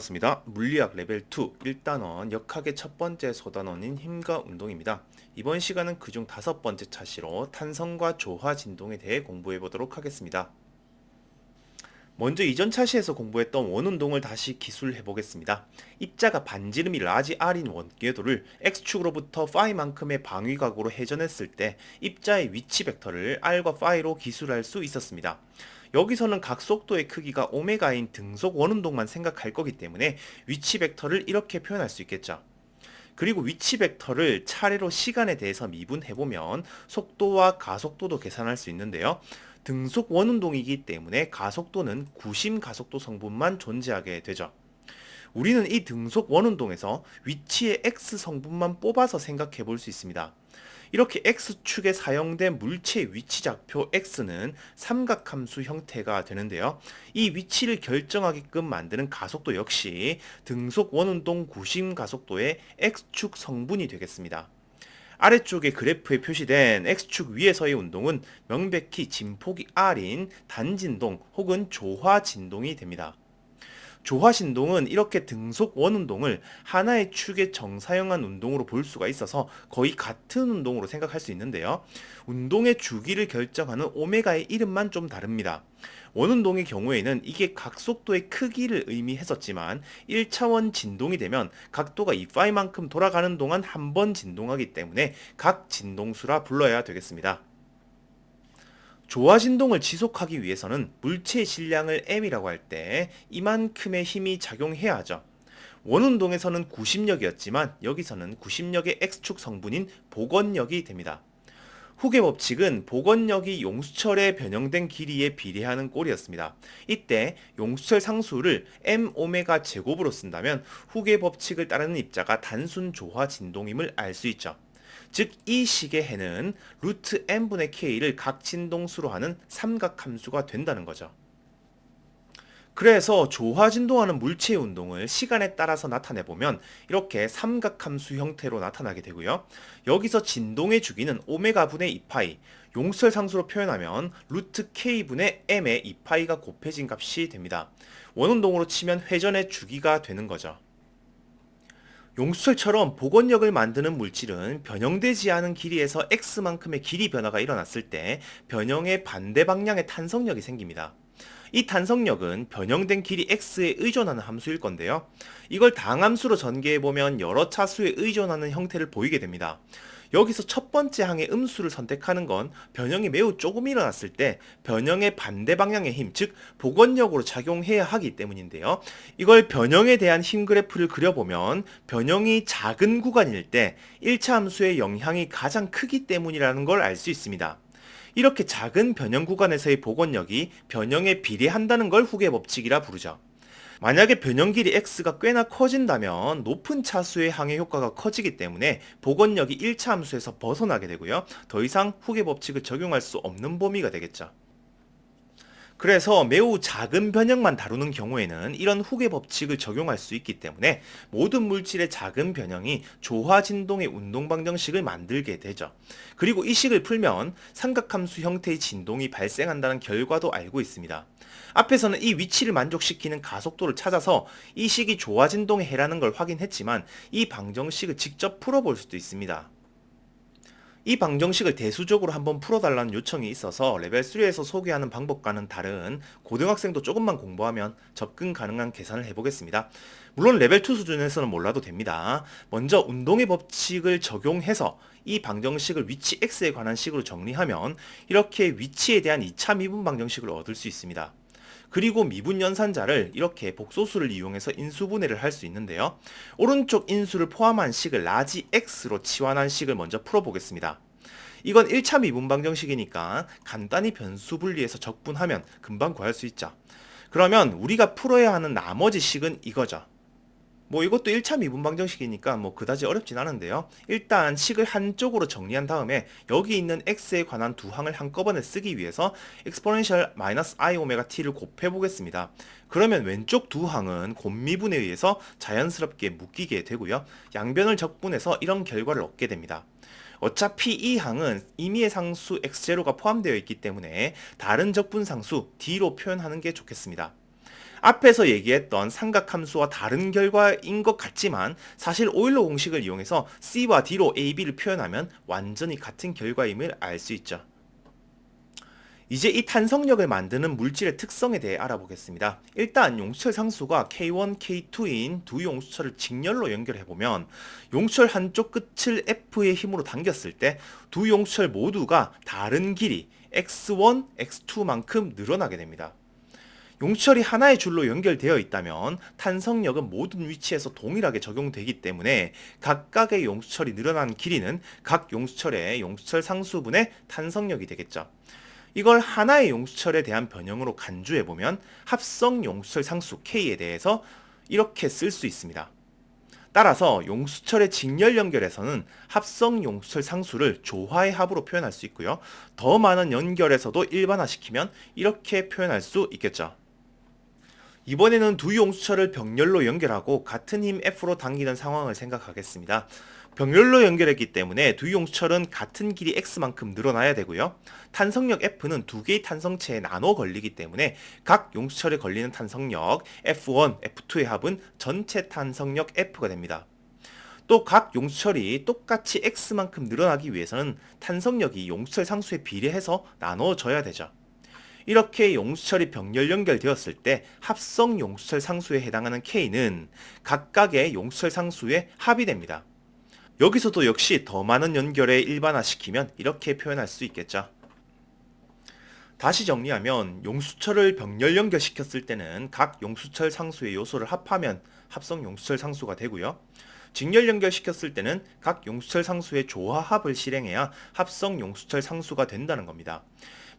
반갑습니다. 물리학 레벨 2 1단원 역학의 첫 번째 소단원인 힘과 운동입니다. 이번 시간은 그중 5번째 차시로 탄성과 조화 진동에 대해 공부해 보도록 하겠습니다. 먼저 이전 차시에서 공부했던 원운동을 다시 기술해 보겠습니다. 입자가 반지름이 라지 R인 원궤도를 X축으로부터 P만큼의 방위각으로 회전했을 때 입자의 위치 벡터를 R과 P로 기술할 수 있었습니다. 여기서는 각 속도의 크기가 오메가인 등속 원운동만 생각할 거기 때문에 위치 벡터를 이렇게 표현할 수 있겠죠. 그리고 위치 벡터를 차례로 시간에 대해서 미분해보면 속도와 가속도도 계산할 수 있는데요. 등속 원운동이기 때문에 가속도는 구심 가속도 성분만 존재하게 되죠. 우리는 이 등속 원운동에서 위치의 x 성분만 뽑아서 생각해 볼 수 있습니다. 이렇게 x축에 사용된 물체의 위치좌표 x는 삼각함수 형태가 되는데요. 이 위치를 결정하게끔 만드는 가속도 역시 등속 원운동 구심 가속도의 x축 성분이 되겠습니다. 아래쪽에 그래프에 표시된 x축 위에서의 운동은 명백히 진폭이 r인 단진동 혹은 조화진동이 됩니다. 조화신동은 이렇게 등속 원운동을 하나의 축의 정사형한 운동으로 볼 수가 있어서 거의 같은 운동으로 생각할 수 있는데요. 운동의 주기를 결정하는 오메가의 이름만 좀 다릅니다. 원운동의 경우에는 이게 각속도의 크기를 의미했었지만 1차원 진동이 되면 각도가 2π만큼 돌아가는 동안 한 번 진동하기 때문에 각 진동수라 불러야 되겠습니다. 조화 진동을 지속하기 위해서는 물체의 질량을 m이라고 할 때 이만큼의 힘이 작용해야 하죠. 원운동에서는 구심력이었지만 여기서는 구심력의 x축 성분인 복원력이 됩니다. 후계 법칙은 복원력이 용수철의 변형된 길이에 비례하는 꼴이었습니다. 이때 용수철 상수를 m 오메가 제곱으로 쓴다면 후계 법칙을 따르는 입자가 단순 조화 진동임을 알 수 있죠. 즉 이 식의 해는 루트 n분의 k를 각 진동수로 하는 삼각함수가 된다는 거죠. 그래서 조화 진동하는 물체의 운동을 시간에 따라서 나타내보면 이렇게 삼각함수 형태로 나타나게 되고요. 여기서 진동의 주기는 오메가분의 2파이, 용수철 상수로 표현하면 루트 k분의 m의 2파이가 곱해진 값이 됩니다. 원운동으로 치면 회전의 주기가 되는 거죠. 용수철처럼 복원력을 만드는 물질은 변형되지 않은 길이에서 x만큼의 길이 변화가 일어났을 때 변형의 반대 방향의 탄성력이 생깁니다. 이 탄성력은 변형된 길이 x에 의존하는 함수일 건데요. 이걸 당함수로 전개해보면 여러 차수에 의존하는 형태를 보이게 됩니다. 여기서 첫 번째 항의 음수를 선택하는 건 변형이 매우 조금 일어났을 때 변형의 반대 방향의 힘, 즉 복원력으로 작용해야 하기 때문인데요. 이걸 변형에 대한 힘 그래프를 그려보면 변형이 작은 구간일 때 1차 함수의 영향이 가장 크기 때문이라는 걸 알 수 있습니다. 이렇게 작은 변형 구간에서의 복원력이 변형에 비례한다는 걸 후계 법칙이라 부르죠. 만약에 변형 길이 x가 꽤나 커진다면 높은 차수의 항의 효과가 커지기 때문에 복원력이 1차 함수에서 벗어나게 되고요. 더 이상 후계 법칙을 적용할 수 없는 범위가 되겠죠. 그래서 매우 작은 변형만 다루는 경우에는 이런 후계 법칙을 적용할 수 있기 때문에 모든 물질의 작은 변형이 조화 진동의 운동 방정식을 만들게 되죠. 그리고 이 식을 풀면 삼각함수 형태의 진동이 발생한다는 결과도 알고 있습니다. 앞에서는 이 위치를 만족시키는 가속도를 찾아서 이 식이 조화 진동에 해라는 걸 확인했지만 이 방정식을 직접 풀어볼 수도 있습니다. 이 방정식을 대수적으로 한번 풀어달라는 요청이 있어서 레벨 3에서 소개하는 방법과는 다른 고등학생도 조금만 공부하면 접근 가능한 계산을 해보겠습니다. 물론 레벨 2 수준에서는 몰라도 됩니다. 먼저 운동의 법칙을 적용해서 이 방정식을 위치 x에 관한 식으로 정리하면 이렇게 위치에 대한 2차 미분 방정식을 얻을 수 있습니다. 그리고 미분 연산자를 이렇게 복소수를 이용해서 인수분해를 할 수 있는데요. 오른쪽 인수를 포함한 식을 라지 x로 치환한 식을 먼저 풀어보겠습니다. 이건 1차 미분 방정식이니까 간단히 변수 분리해서 적분하면 금방 구할 수 있죠. 그러면 우리가 풀어야 하는 나머지 식은 이거죠. 이것도 1차 미분 방정식이니까 그다지 어렵진 않은데요. 일단 식을 한쪽으로 정리한 다음에 여기 있는 x에 관한 두 항을 한꺼번에 쓰기 위해서 exponential i 오메가 t를 곱해 보겠습니다. 그러면 왼쪽 두 항은 곱미분에 의해서 자연스럽게 묶이게 되고요. 양변을 적분해서 이런 결과를 얻게 됩니다. 어차피 이 항은 임의의 상수 x0가 포함되어 있기 때문에 다른 적분상수 d로 표현하는 게 좋겠습니다. 앞에서 얘기했던 삼각함수와 다른 결과인 것 같지만 사실 오일러 공식을 이용해서 C와 D로 A, B를 표현하면 완전히 같은 결과임을 알 수 있죠. 이제 이 탄성력을 만드는 물질의 특성에 대해 알아보겠습니다. 일단 용수철 상수가 K1, K2인 두 용수철을 직렬로 연결해보면 용수철 한쪽 끝을 F의 힘으로 당겼을 때 두 용수철 모두가 다른 길이 X1, X2만큼 늘어나게 됩니다. 용수철이 하나의 줄로 연결되어 있다면 탄성력은 모든 위치에서 동일하게 적용되기 때문에 각각의 용수철이 늘어난 길이는 각 용수철의 용수철 상수분의 탄성력이 되겠죠. 이걸 하나의 용수철에 대한 변형으로 간주해보면 합성 용수철 상수 K에 대해서 이렇게 쓸 수 있습니다. 따라서 용수철의 직렬 연결에서는 합성 용수철 상수를 조화의 합으로 표현할 수 있고요. 더 많은 연결에서도 일반화시키면 이렇게 표현할 수 있겠죠. 이번에는 두 용수철을 병렬로 연결하고 같은 힘 F로 당기는 상황을 생각하겠습니다. 병렬로 연결했기 때문에 두 용수철은 같은 길이 X만큼 늘어나야 되고요. 탄성력 F는 두 개의 탄성체에 나눠 걸리기 때문에 각 용수철에 걸리는 탄성력 F1, F2의 합은 전체 탄성력 F가 됩니다. 또 각 용수철이 똑같이 X만큼 늘어나기 위해서는 탄성력이 용수철 상수에 비례해서 나눠져야 되죠. 이렇게 용수철이 병렬 연결되었을 때 합성 용수철 상수에 해당하는 K는 각각의 용수철 상수의 합이 됩니다. 여기서도 역시 더 많은 연결에 일반화시키면 이렇게 표현할 수 있겠죠. 다시 정리하면 용수철을 병렬 연결시켰을 때는 각 용수철 상수의 요소를 합하면 합성 용수철 상수가 되고요. 직렬 연결시켰을 때는 각 용수철 상수의 조화합을 실행해야 합성 용수철 상수가 된다는 겁니다.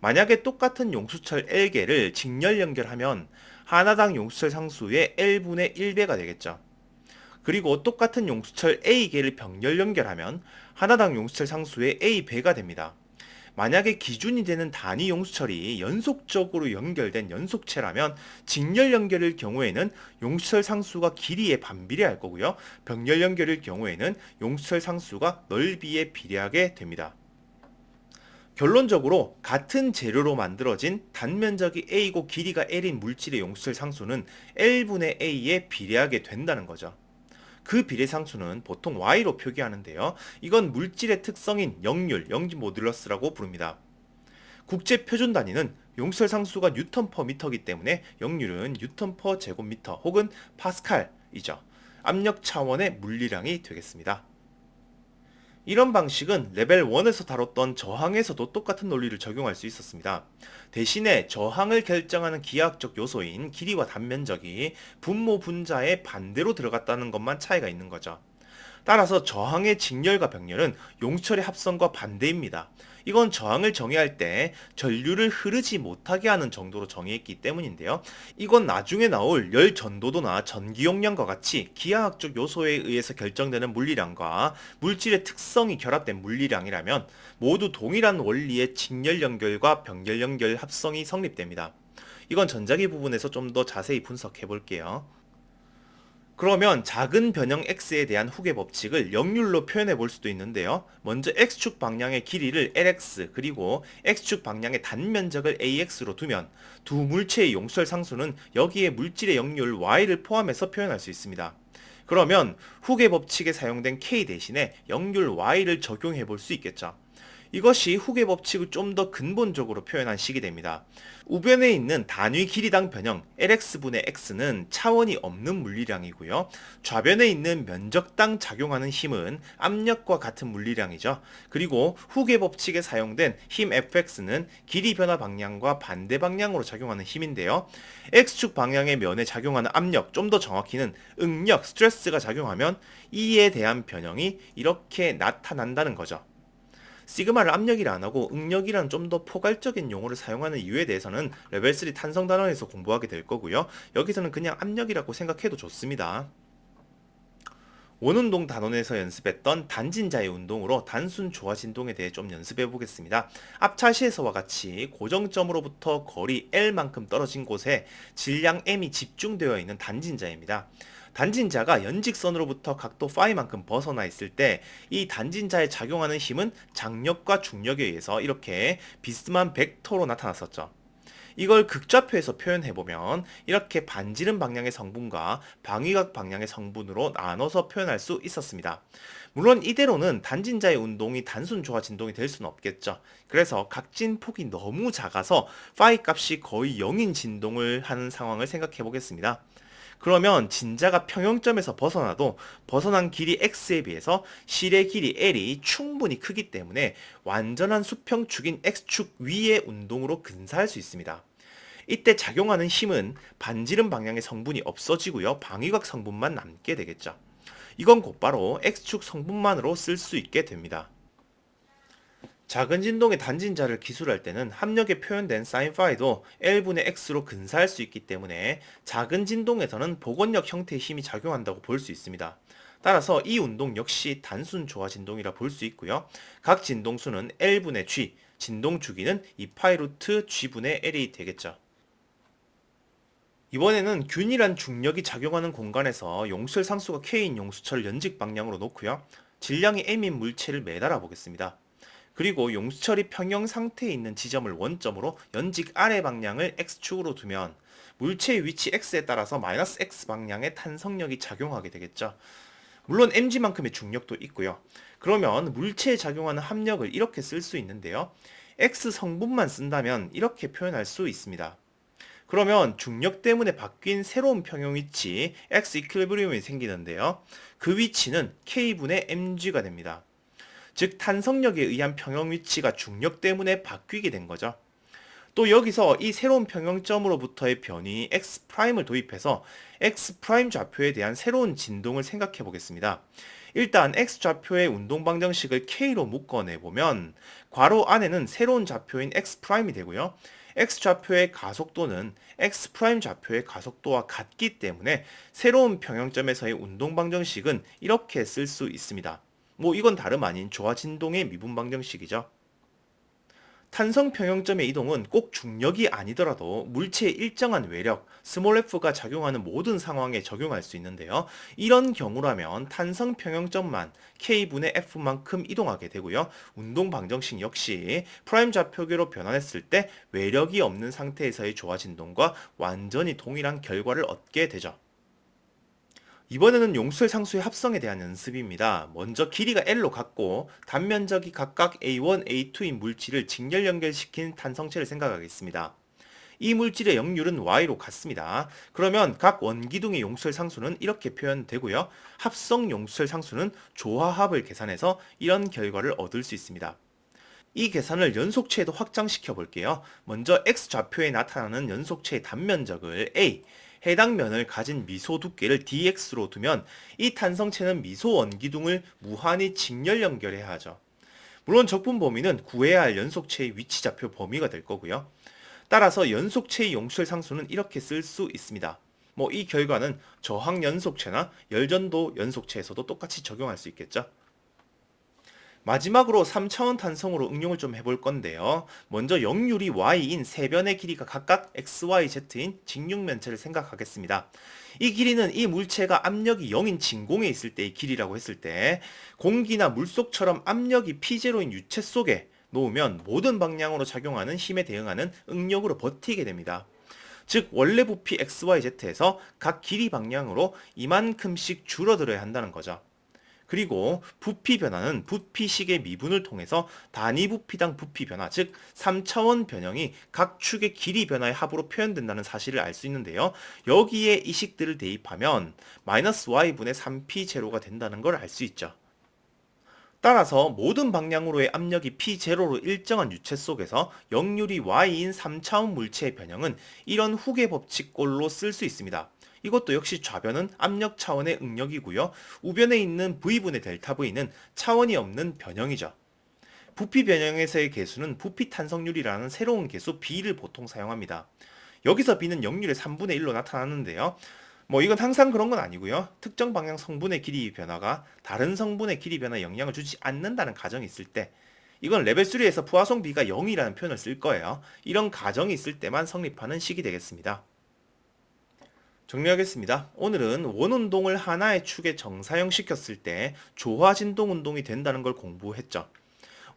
만약에 똑같은 용수철 L개를 직렬 연결하면 하나당 용수철 상수의 L분의 1배가 되겠죠. 그리고 똑같은 용수철 A개를 병렬 연결하면 하나당 용수철 상수의 A배가 됩니다. 만약에 기준이 되는 단위 용수철이 연속적으로 연결된 연속체라면 직렬 연결일 경우에는 용수철 상수가 길이에 반비례할 거고요. 병렬 연결일 경우에는 용수철 상수가 넓이에 비례하게 됩니다. 결론적으로 같은 재료로 만들어진 단면적이 A고 길이가 L인 물질의 용수철 상수는 L분의 A에 비례하게 된다는 거죠. 그 비례상수는 보통 Y로 표기하는데요. 이건 물질의 특성인 역률, 영지 모듈러스라고 부릅니다. 국제 표준 단위는 용수철 상수가 뉴턴 퍼 미터이기 때문에 역률은 뉴턴 퍼 제곱미터 혹은 파스칼이죠. 압력 차원의 물리량이 되겠습니다. 이런 방식은 레벨 1에서 다뤘던 저항에서도 똑같은 논리를 적용할 수 있었습니다. 대신에 저항을 결정하는 기하학적 요소인 길이와 단면적이 분모 분자의 반대로 들어갔다는 것만 차이가 있는 거죠. 따라서 저항의 직렬과 병렬은 용수철의 합성과 반대입니다. 이건 저항을 정의할 때 전류를 흐르지 못하게 하는 정도로 정의했기 때문인데요. 이건 나중에 나올 열 전도도나 전기 용량과 같이 기하학적 요소에 의해서 결정되는 물리량과 물질의 특성이 결합된 물리량이라면 모두 동일한 원리의 직렬 연결과 병렬 연결 합성이 성립됩니다. 이건 전자기 부분에서 좀 더 자세히 분석해 볼게요. 그러면 작은 변형 x에 대한 후계 법칙을 역률로 표현해 볼 수도 있는데요. 먼저 x축 방향의 길이를 lx 그리고 x축 방향의 단면적을 ax로 두면 두 물체의 용수철 상수는 여기에 물질의 역률 y를 포함해서 표현할 수 있습니다. 그러면 후계 법칙에 사용된 k 대신에 역률 y를 적용해 볼 수 있겠죠. 이것이 후계 법칙을 좀 더 근본적으로 표현한 식이 됩니다. 우변에 있는 단위 길이당 변형 Lx분의 X는 차원이 없는 물리량이고요. 좌변에 있는 면적당 작용하는 힘은 압력과 같은 물리량이죠. 그리고 후계 법칙에 사용된 힘 Fx는 길이 변화 방향과 반대 방향으로 작용하는 힘인데요. X축 방향의 면에 작용하는 압력, 좀 더 정확히는 응력, 스트레스가 작용하면 이에 대한 변형이 이렇게 나타난다는 거죠. 시그마를 압력이라 안하고 응력이라는 좀 더 포괄적인 용어를 사용하는 이유에 대해서는 레벨 3 탄성 단원에서 공부하게 될 거고요. 여기서는 그냥 압력이라고 생각해도 좋습니다. 원운동 단원에서 연습했던 단진자의 운동으로 단순 조화 진동에 대해 좀 연습해 보겠습니다. 앞차시에서와 같이 고정점으로부터 거리 L만큼 떨어진 곳에 질량 M이 집중되어 있는 단진자입니다. 단진자가 연직선으로부터 각도 phi만큼 벗어나 있을 때 이 단진자에 작용하는 힘은 장력과 중력에 의해서 이렇게 비스만 벡터로 나타났었죠. 이걸 극좌표에서 표현해보면 이렇게 반지름 방향의 성분과 방위각 방향의 성분으로 나눠서 표현할 수 있었습니다. 물론 이대로는 단진자의 운동이 단순 조화 진동이 될 수는 없겠죠. 그래서 각진 폭이 너무 작아서 파이 값이 거의 0인 진동을 하는 상황을 생각해 보겠습니다. 그러면 진자가 평형점에서 벗어나도 벗어난 길이 x에 비해서 실의 길이 l이 충분히 크기 때문에 완전한 수평축인 x축 위의 운동으로 근사할 수 있습니다. 이때 작용하는 힘은 반지름 방향의 성분이 없어지고요. 방위각 성분만 남게 되겠죠. 이건 곧바로 x축 성분만으로 쓸 수 있게 됩니다. 작은 진동의 단진자를 기술할 때는 합력에 표현된 사인파이도 L분의 X로 근사할 수 있기 때문에 작은 진동에서는 복원력 형태의 힘이 작용한다고 볼 수 있습니다. 따라서 이 운동 역시 단순 조화 진동이라 볼 수 있고요. 각 진동수는 L분의 G, 진동 주기는 2파이 루트 G분의 L이 되겠죠. 이번에는 균일한 중력이 작용하는 공간에서 용술 상수가 K인 용수철을 연직 방향으로 놓고요. 질량이 M인 물체를 매달아 보겠습니다. 그리고 용수철이 평형 상태에 있는 지점을 원점으로 연직 아래 방향을 x축으로 두면 물체의 위치 x에 따라서 마이너스 x 방향의 탄성력이 작용하게 되겠죠. 물론 mg만큼의 중력도 있고요. 그러면 물체에 작용하는 합력을 이렇게 쓸 수 있는데요. x 성분만 쓴다면 이렇게 표현할 수 있습니다. 그러면 중력 때문에 바뀐 새로운 평형 위치 x 이퀄리브리움이 생기는데요. 그 위치는 k분의 mg가 됩니다. 즉 탄성력에 의한 평형 위치가 중력 때문에 바뀌게 된 거죠. 또 여기서 이 새로운 평형점으로부터의 변이 x'을 도입해서 x' 좌표에 대한 새로운 진동을 생각해 보겠습니다. 일단 x 좌표의 운동 방정식을 k로 묶어내 보면 괄호 안에는 새로운 좌표인 x'이 되고요. x 좌표의 가속도는 x' 좌표의 가속도와 같기 때문에 새로운 평형점에서의 운동 방정식은 이렇게 쓸 수 있습니다. 이건 다름 아닌 조화 진동의 미분 방정식이죠. 탄성 평형점의 이동은 꼭 중력이 아니더라도 물체의 일정한 외력, 스몰 f가 작용하는 모든 상황에 적용할 수 있는데요. 이런 경우라면 탄성 평형점만 k분의 f만큼 이동하게 되고요. 운동 방정식 역시 프라임 좌표계로 변환했을 때 외력이 없는 상태에서의 조화 진동과 완전히 동일한 결과를 얻게 되죠. 이번에는 용술 상수의 합성에 대한 연습입니다. 먼저 길이가 L로 같고 단면적이 각각 A1, A2인 물질을 직렬 연결시킨 탄성체를 생각하겠습니다. 이 물질의 역률은 Y로 같습니다. 그러면 각 원기둥의 용술 상수는 이렇게 표현되고요. 합성 용술 상수는 조화합을 계산해서 이런 결과를 얻을 수 있습니다. 이 계산을 연속체에도 확장시켜 볼게요. 먼저 X좌표에 나타나는 연속체의 단면적을 A, 해당 면을 가진 미소 두께를 dx로 두면 이 탄성체는 미소 원기둥을 무한히 직렬 연결해야 하죠. 물론 적분 범위는 구해야 할 연속체의 위치좌표 범위가 될 거고요. 따라서 연속체의 용술 상수는 이렇게 쓸 수 있습니다. 이 결과는 저항 연속체나 열전도 연속체에서도 똑같이 적용할 수 있겠죠. 마지막으로 3차원 탄성으로 응용을 좀 해볼 건데요. 먼저 역률이 y인 세 변의 길이가 각각 xyz인 직육면체를 생각하겠습니다. 이 길이는 이 물체가 압력이 0인 진공에 있을 때의 길이라고 했을 때 공기나 물속처럼 압력이 P0인 유체 속에 놓으면 모든 방향으로 작용하는 힘에 대응하는 응력으로 버티게 됩니다. 즉 원래 부피 xyz에서 각 길이 방향으로 이만큼씩 줄어들어야 한다는 거죠. 그리고 부피 변화는 부피식의 미분을 통해서 단위 부피당 부피 변화, 즉 3차원 변형이 각 축의 길이 변화의 합으로 표현된다는 사실을 알 수 있는데요. 여기에 이 식들을 대입하면 마이너스 y분의 3p 제로가 된다는 걸 알 수 있죠. 따라서 모든 방향으로의 압력이 P0로 일정한 유체 속에서 역률이 Y인 3차원 물체의 변형은 이런 후계 법칙꼴로 쓸 수 있습니다. 이것도 역시 좌변은 압력 차원의 응력이고요. 우변에 있는 V분의 델타 V는 차원이 없는 변형이죠. 부피 변형에서의 계수는 부피 탄성률이라는 새로운 계수 B를 보통 사용합니다. 여기서 B는 역률의 3분의 1로 나타나는데요. 이건 항상 그런 건 아니고요. 특정 방향 성분의 길이 변화가 다른 성분의 길이 변화에 영향을 주지 않는다는 가정이 있을 때 이건 레벨 3에서 부하성 B가 0이라는 표현을 쓸 거예요. 이런 가정이 있을 때만 성립하는 식이 되겠습니다. 정리하겠습니다. 오늘은 원운동을 하나의 축에 정사형 시켰을 때 조화 진동 운동이 된다는 걸 공부했죠.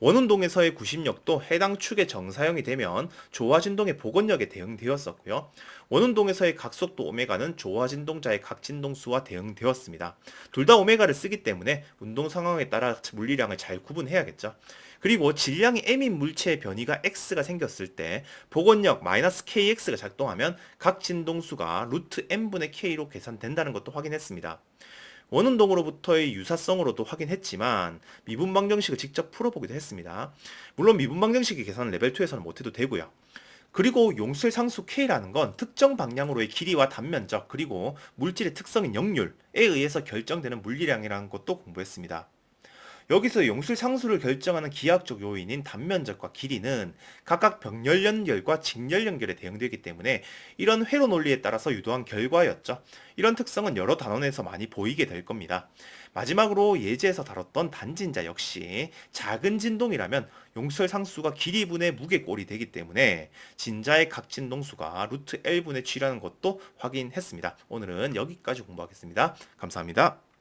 원운동에서의 구심력도 해당 축의 정사형이 되면 조화진동의 복원력에 대응되었었고요. 원운동에서의 각속도 오메가는 조화진동자의 각진동수와 대응되었습니다. 둘 다 오메가를 쓰기 때문에 운동 상황에 따라 물리량을 잘 구분해야겠죠. 그리고 질량이 m인 물체의 변이가 x가 생겼을 때 복원력 -kx가 작동하면 각 진동수가 루트 m분의 k로 계산된다는 것도 확인했습니다. 원운동으로부터의 유사성으로도 확인했지만 미분 방정식을 직접 풀어보기도 했습니다. 물론 미분 방정식의 계산은 레벨 2에서는 못해도 되고요. 그리고 용술 상수 K라는 건 특정 방향으로의 길이와 단면적 그리고 물질의 특성인 역률에 의해서 결정되는 물리량이라는 것도 공부했습니다. 여기서 용술 상수를 결정하는 기하학적 요인인 단면적과 길이는 각각 병렬 연결과 직렬 연결에 대응되기 때문에 이런 회로 논리에 따라서 유도한 결과였죠. 이런 특성은 여러 단원에서 많이 보이게 될 겁니다. 마지막으로 예제에서 다뤘던 단진자 역시 작은 진동이라면 용술 상수가 길이분의 무게꼴이 되기 때문에 진자의 각 진동수가 루트 L분의 G라는 것도 확인했습니다. 오늘은 여기까지 공부하겠습니다. 감사합니다.